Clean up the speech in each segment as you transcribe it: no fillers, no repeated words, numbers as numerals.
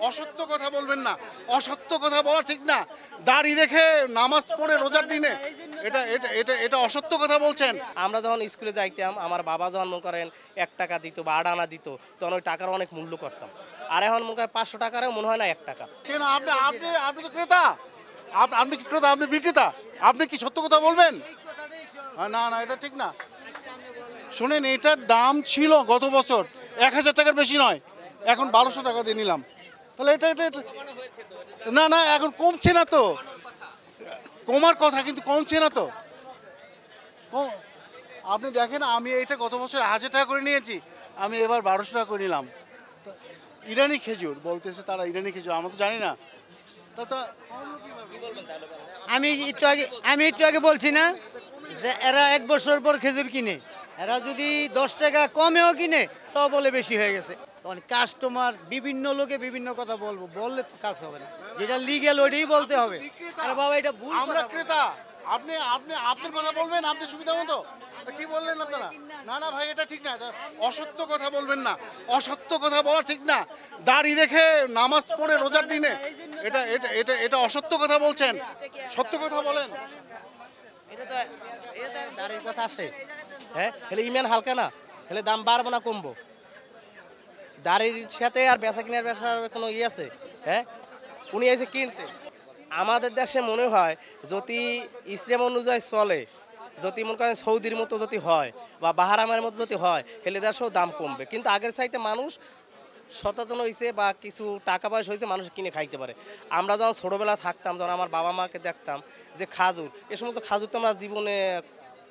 অসত্য কথা বলবেন না, অসত্য কথা বলা ঠিক না। দাড়ি রেখে নামাজ পড়ে রোজার দিনে এটা এটা এটা এটা অসত্য কথা বলছেন। আমরা যখন স্কুলে যাইতাম, আমার বাবা যখন মনে করেন 1 টাকা দিত বা 8 আনা দিত, তখন ওই টাকার অনেক মূল্য করতাম। আর এখন মনে করেন 500 টাকারও মনে হয় না 1 টাকা। কেন আপনি আপনি আপনি তো ক্রেতা, আপনি কি ক্রেতা, আপনি বিক্রেতা, আপনি কি সত্য কথা বলবেন? না না, এটা ঠিক না। শুনেন, এটার দাম ছিল গত বছর 1000 টাকার বেশি নয়, এখন 1200 টাকা দিয়ে নিলাম। তাহলে এটা এটা এটা- না না, এখন কমছে না তো, কমার কথা কিন্তু কমছে না তো। আপনি দেখেন, আমি এটা গত বছর 1000 টাকা করে নিয়েছি, আমি এবার 1200 টাকা করে নিলাম। ইরানি খেজুর বলতেছে তারা, ইরানি খেজুর, আমরা তো জানি না। তা আমি একটু আগে বলছি না যে এরা 1 বছর পর খেজুর কিনে, এরা যদি 10 টাকা কমেও কিনে তাও বলে বেশি হয়ে গেছে। তখন কাস্টমার বিভিন্ন লোকে বিভিন্ন কথা বললে তো কাজ হবে না, যেটা লিগ্যাল ওইটাই বলতে হবে। আরে বাবা, এটা ভুল। আমরা ক্রেতা, আপনি আপনি আপনার কথা বলবেন, আপনি সুবিধা মতো। কি বললেন আপনারা? না না ভাই, এটা ঠিক না, এটা অসত্য কথা বলবেন না, অসত্য কথা বলা ঠিক না। দাড়ি রেখে নামাজ পড়ে রোজার দিনে এটা এটা এটা এটা অসত্য কথা বলছেন, সত্য কথা বলেন। দাঁড়ির কথা আসে, হ্যাঁ, হেলে ইমান হালকা না, হেলে দাম বাড়বো না কমবো? দাঁড়ির সাথে আর বেচা কিনার বেচার কোনো ইয়ে আছে? হ্যাঁ, উনি এসে কিনতে। আমাদের দেশে মনে হয় যদি ইসলাম অনুযায়ী চলে, যদি মনে করেন সৌদির মতো যদি হয় বা বাহারামের মতো যদি হয়, হেলে দেশেও দাম কমবে। কিন্তু আগের চাইতে মানুষ সচেতন হয়েছে বা কিছু টাকা পয়সা হয়েছে, মানুষ কিনে খাইতে পারে। আমরা যখন ছোটোবেলা থাকতাম, যখন আমার বাবা মাকে দেখতাম যে খাজুর, এ সমস্ত খাজুর তো আমরা জীবনে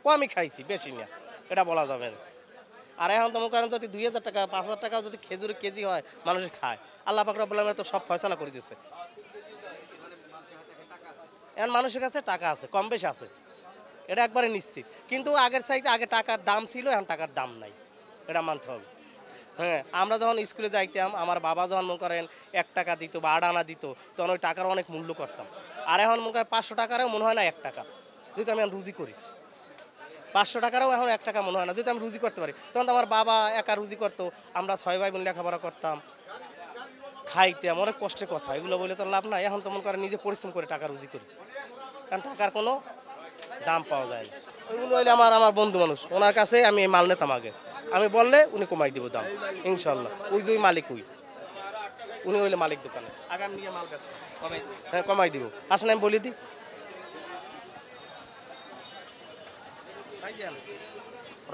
কমই খাইছি, বেশি না, এটা বলা যাবে না। আর এখন তো মনে করেন যদি 2000 টাকা 5000 টাকাও যদি খেজুরের কেজি হয়, মানুষ খায়। আল্লাহ পাক রব্বুল আলামিন তো সব ফয়সালা করে দিচ্ছে। এখন মানুষের কাছে টাকা আছে, কম বেশি আছে, এটা একবারে নিশ্চিত। কিন্তু আগের চাইতে আগে টাকার দাম ছিল, এখন টাকার দাম নাই, এটা মানতে হবে। হ্যাঁ, আমরা যখন স্কুলে যাইতাম, আমার বাবা যখন মনে করেন 1 টাকা দিত বা 8 আনা দিত, তখন ওই টাকার অনেক মূল্য করতাম। আর এখন মনে করেন 500 টাকারও মনে হয় না 1 টাকা, যেহেতু আমি রুজি করি। 500 টাকারও এখন 1 টাকা মনে হয় না, যেহেতু আমি রুজি করতে পারি। তখন তো আমার বাবা একা রুজি করতো, আমরা 6 ভাই বোন লেখাপড়া করতাম, খাইতাম, অনেক কষ্টের কথা, এগুলো বলে তো লাভ নাই। এখন তো মনে করেন নিজে পরিশ্রম করে টাকা রুজি করি, কারণ টাকার কোনো দাম পাওয়া যায় না। ওইগুলো হইলে আমার বন্ধু মানুষ, ওনার কাছে আমি মাল নিতাম আগে, আমি বললে উনি কমাই দিব দাম ইনশাল্লাহ। ওই যে মালিক, উনি হইলে মালিক দোকানে, আগে আমি নিয়ে মাল বেচতাম, হ্যাঁ কমাই দিব। আসলে আমি বলি দিই,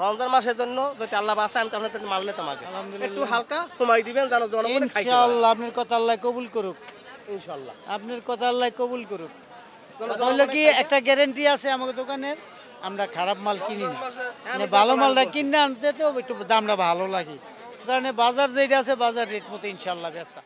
রমজান মাসের জন্য যদি আল্লাহ বাঁচায়, আমি তো আপনার মাল নিতাম আগে, একটু হালকা কমাই দিবেন যেন জনগণ খাইতে পারে। ইনশাআল্লাহ আপনার কথা আল্লাহ কবুল করুক, ইনশাল্লাহ আপনার কথা আল্লাহ কবুল করুক। তাহলে কি একটা গ্যারান্টি আছে আমাকে দোকানের, আমরা খারাপ মাল কিনি না, মানে ভালো মালটা কিনে আনতে তো একটু দামটা ভালো লাগে। কারণ বাজার যেটা আছে, বাজার রেট মতো ইনশাআল্লাহ বেচা।